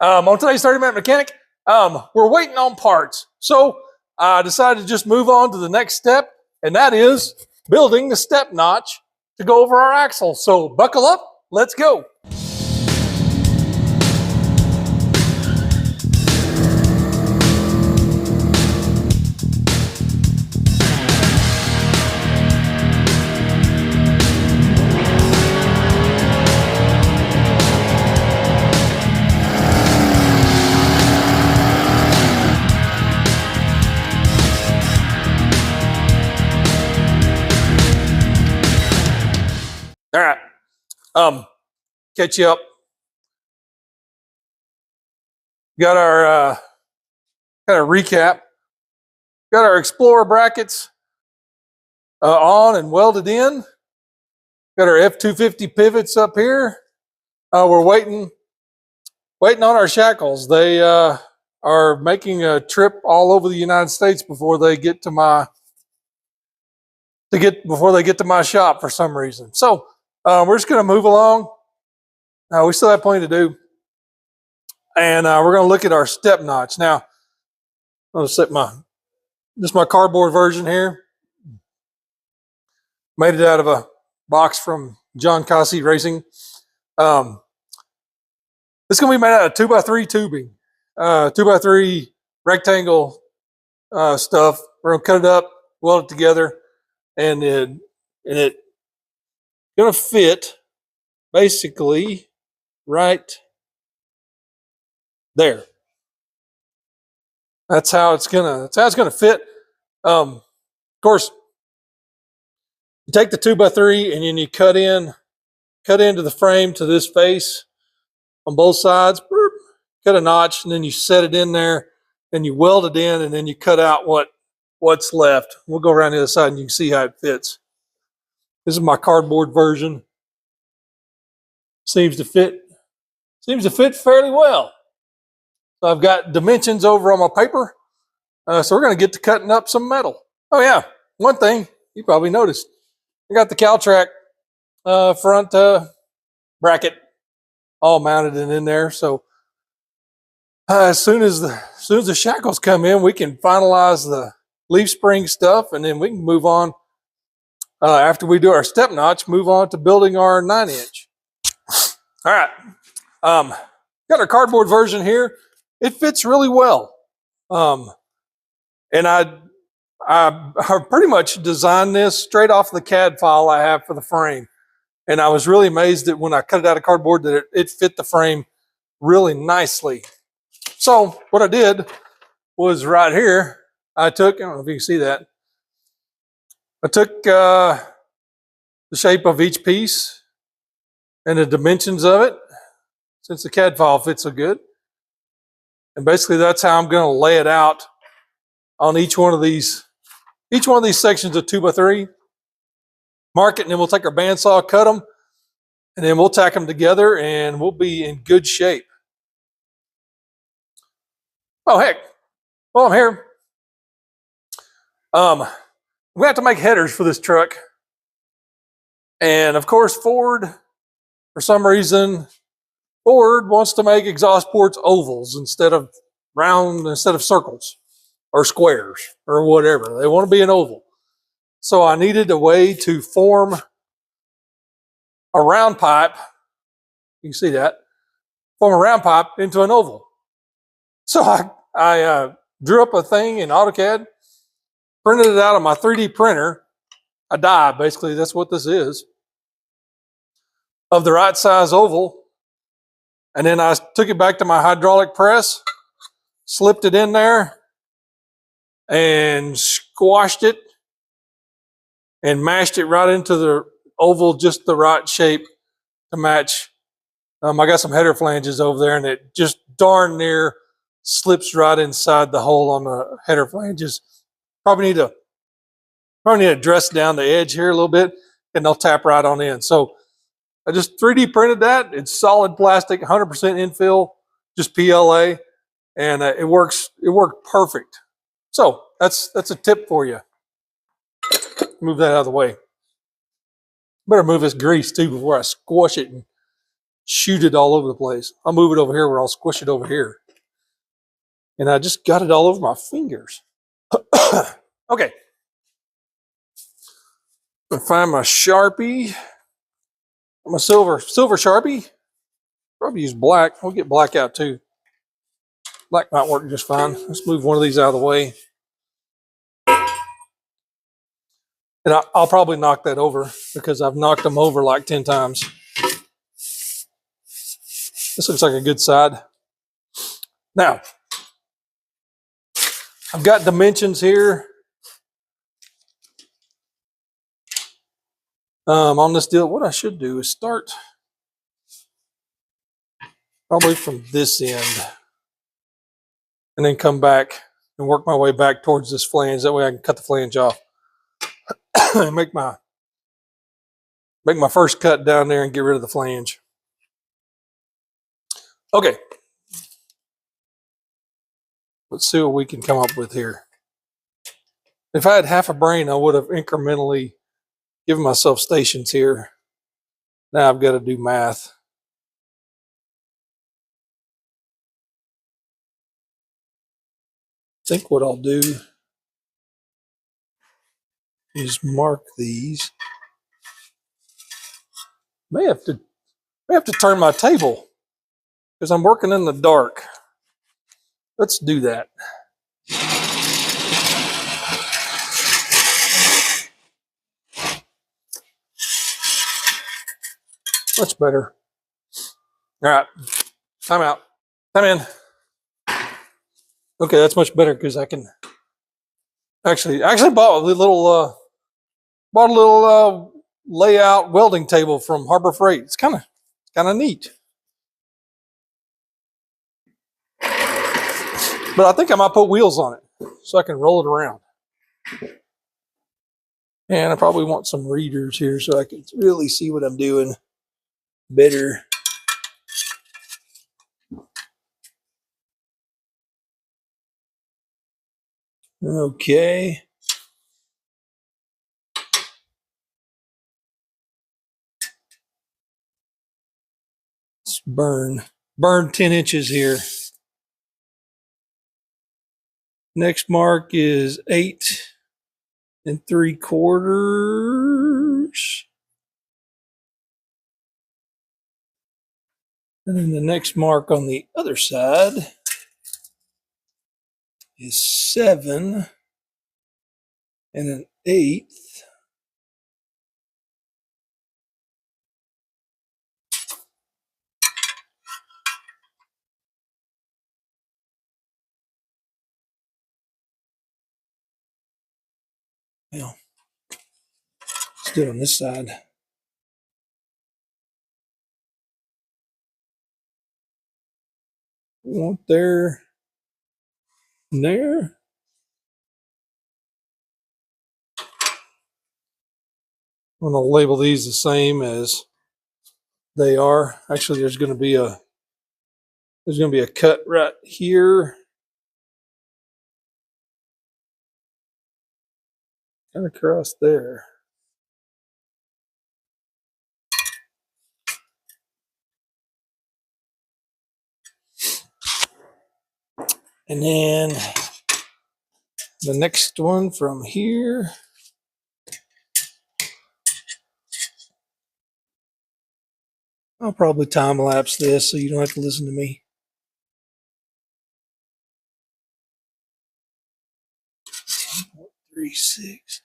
On today's 30-minute mechanic, we're waiting on parts. So I decided to just move on to the next step, and that is building the step notch to go over our axle. So buckle up, let's go. All right, catch you up. Got our recap. Got our Explorer brackets on and welded in. Got our F250 pivots up here. We're waiting on our shackles. They are making a trip all over the United States before they get to my shop for some reason. So we're just going to move along. We still have plenty to do. And we're going to look at our step notch. Now, I'm going to set my cardboard version here. Made it out of a box from John Cossey Racing. This is going to be made out of 2x3 tubing. 2x3 rectangle stuff. We're going to cut it up, weld it together, and it going to fit basically right there. That's how it's gonna fit. Of course, you take the 2x3 and then you cut into the frame to this face on both sides. Cut a notch, and then you set it in there, and you weld it in, and then you cut out what's left. We'll go around the other side, and you can see how it fits. This is my cardboard version. Seems to fit fairly well. So I've got dimensions over on my paper. So we're going to get to cutting up some metal. Oh yeah, one thing you probably noticed. I got the Caltrac front bracket all mounted and in there. So as soon as the shackles come in, we can finalize the leaf spring stuff, and then we can move on. After we do our step notch, move on to building our 9-inch. All right, got our cardboard version here. It fits really well, and I pretty much designed this straight off the CAD file I have for the frame, and I was really amazed that when I cut it out of cardboard that it fit the frame really nicely. So what I did was right here, I don't know if you can see that. I took the shape of each piece and the dimensions of it, since the CAD file fits so good. And basically that's how I'm going to lay it out on each one of these sections of 2x3. Mark it, and then we'll take our bandsaw, cut them, and then we'll tack them together, and we'll be in good shape. Oh heck, while I'm here, we have to make headers for this truck. And of course, Ford, for some reason, Ford wants to make exhaust ports ovals instead of circles or squares or whatever. They want to be an oval. So I needed a way to form a round pipe. You can see that. Form a round pipe into an oval. So I drew up a thing in AutoCAD, printed it out on my 3D printer, a die, basically, that's what this is, of the right size oval. And then I took it back to my hydraulic press, slipped it in there, and squashed it, and mashed it right into the oval, just the right shape to match. I got some header flanges over there, and it just darn near slips right inside the hole on the header flanges. Probably need to dress down the edge here a little bit, and they'll tap right on in. So I just 3D printed that. It's solid plastic, 100% infill, just PLA, and it worked perfect. So that's a tip for you. Move that out of the way. Better move this grease too before I squash it and shoot it all over the place. I'll move it over here where I'll squish it over here. And I just got it all over my fingers. Okay. I find my Sharpie, my silver Sharpie. Probably use black. We'll get black out too. Black might work just fine. Let's move one of these out of the way. And I'll probably knock that over because I've knocked them over like 10 times. This looks like a good side. Now, I've got dimensions here on this deal. What I should do is start probably from this end and then come back and work my way back towards this flange. That way I can cut the flange off and make my first cut down there and get rid of the flange. Okay. Let's see what we can come up with here. If I had half a brain, I would have incrementally given myself stations here. Now I've got to do math. I think what I'll do is mark these. May have to turn my table because I'm working in the dark. Let's do that. Much better. All right, time out. Time in. Okay, that's much better because I can actually bought a little layout welding table from Harbor Freight. It's kind of neat. But I think I might put wheels on it so I can roll it around. And I probably want some readers here so I can really see what I'm doing better. Okay. Let's burn 10 inches here. Next mark is 8 3/4. And then the next mark on the other side is 7 1/8. Well, let's do it on this side. One there, and there. I'm going to label these the same as they are. Actually, there's going to be a cut right here, and across there. And then the next one from here. I'll probably time lapse this so you don't have to listen to me. Three, 6.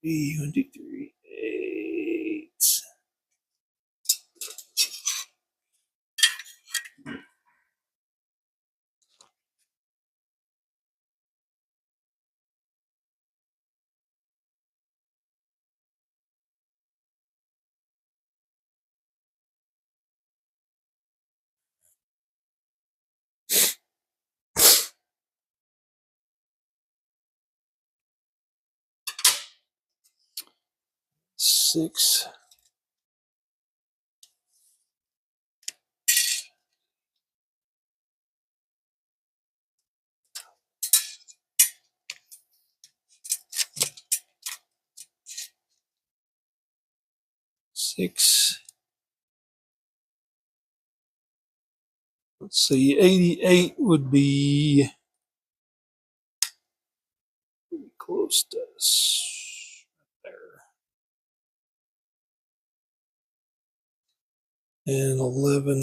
B, 1, 2, 3, 8. Six. 6. Let's see, 88 would be close to us there. And 11.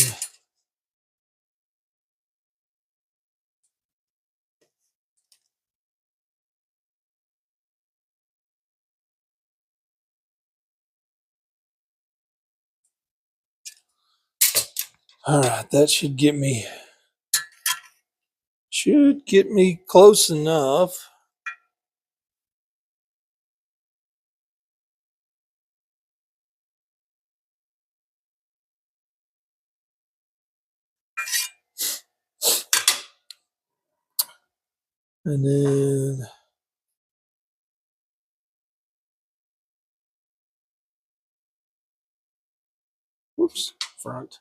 All right, that should get me close enough. And then whoops, front.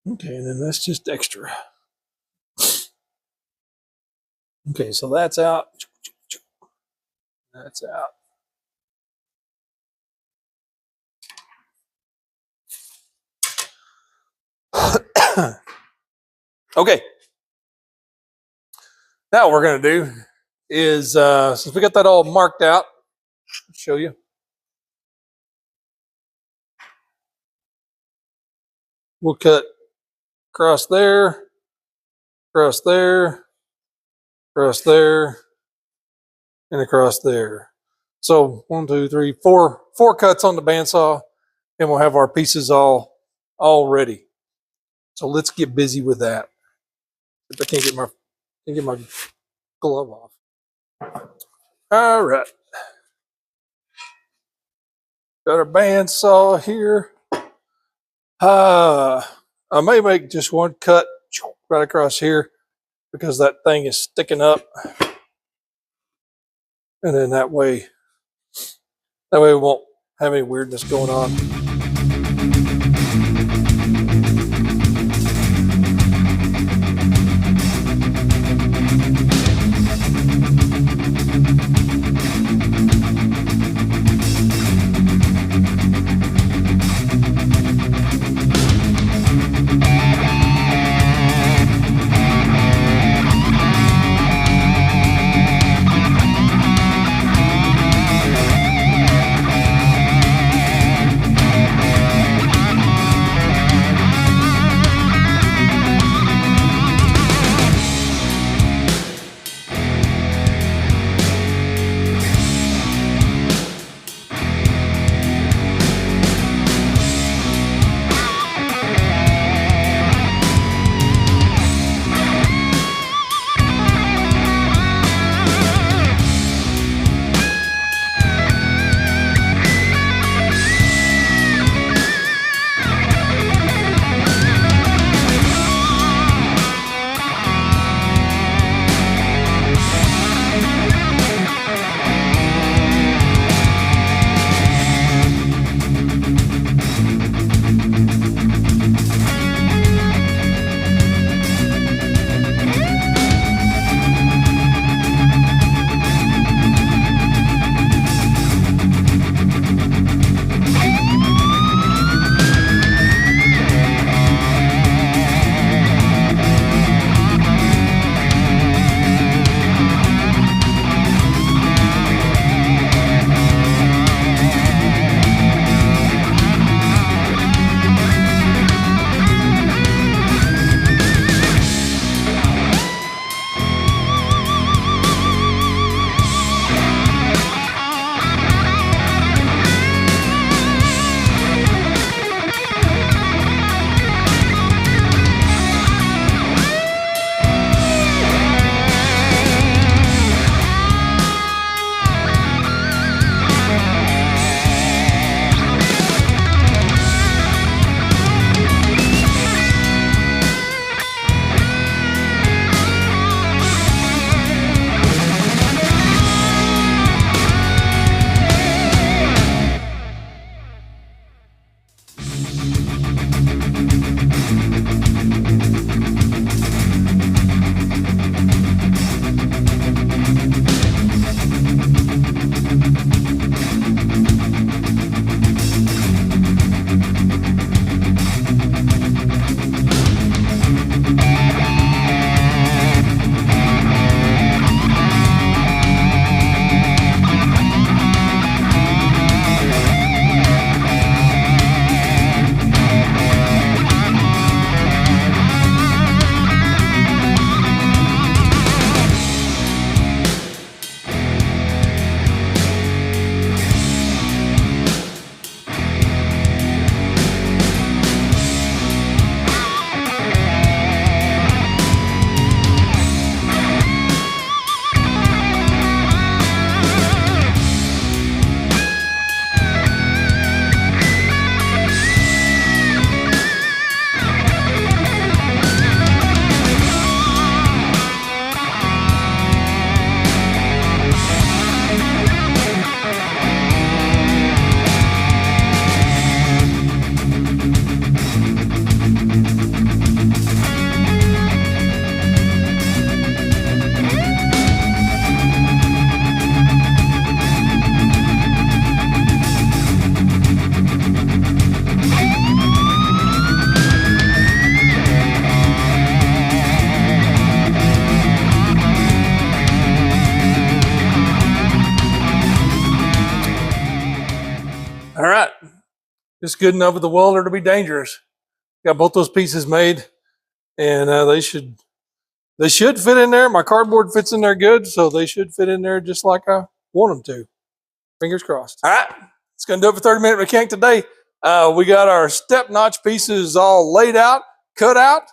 Okay, and then that's just extra. Okay, so that's out. That's out. Okay. Now what we're going to do is, since we got that all marked out, I'll show you. We'll cut across there, across there, across there, and across there. So 1, 2, 3, 4 cuts on the bandsaw, and we'll have our pieces all ready. So let's get busy with that. If I can't get my glove off. All right. Got our bandsaw here. I may make just one cut right across here because that thing is sticking up. And then that way we won't have any weirdness going on. All right. Just good enough with the welder to be dangerous. Got both those pieces made, and they should fit in there. My cardboard fits in there good, so they should fit in there just like I want them to. Fingers crossed. All right. It's going to do it for 30-minute mechanic today. We got our step notch pieces all laid out, cut out,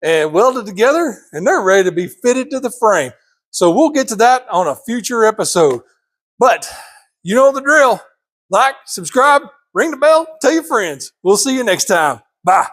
and welded together, and they're ready to be fitted to the frame. So we'll get to that on a future episode. But you know the drill. Like, subscribe, ring the bell, tell your friends. We'll see you next time. Bye.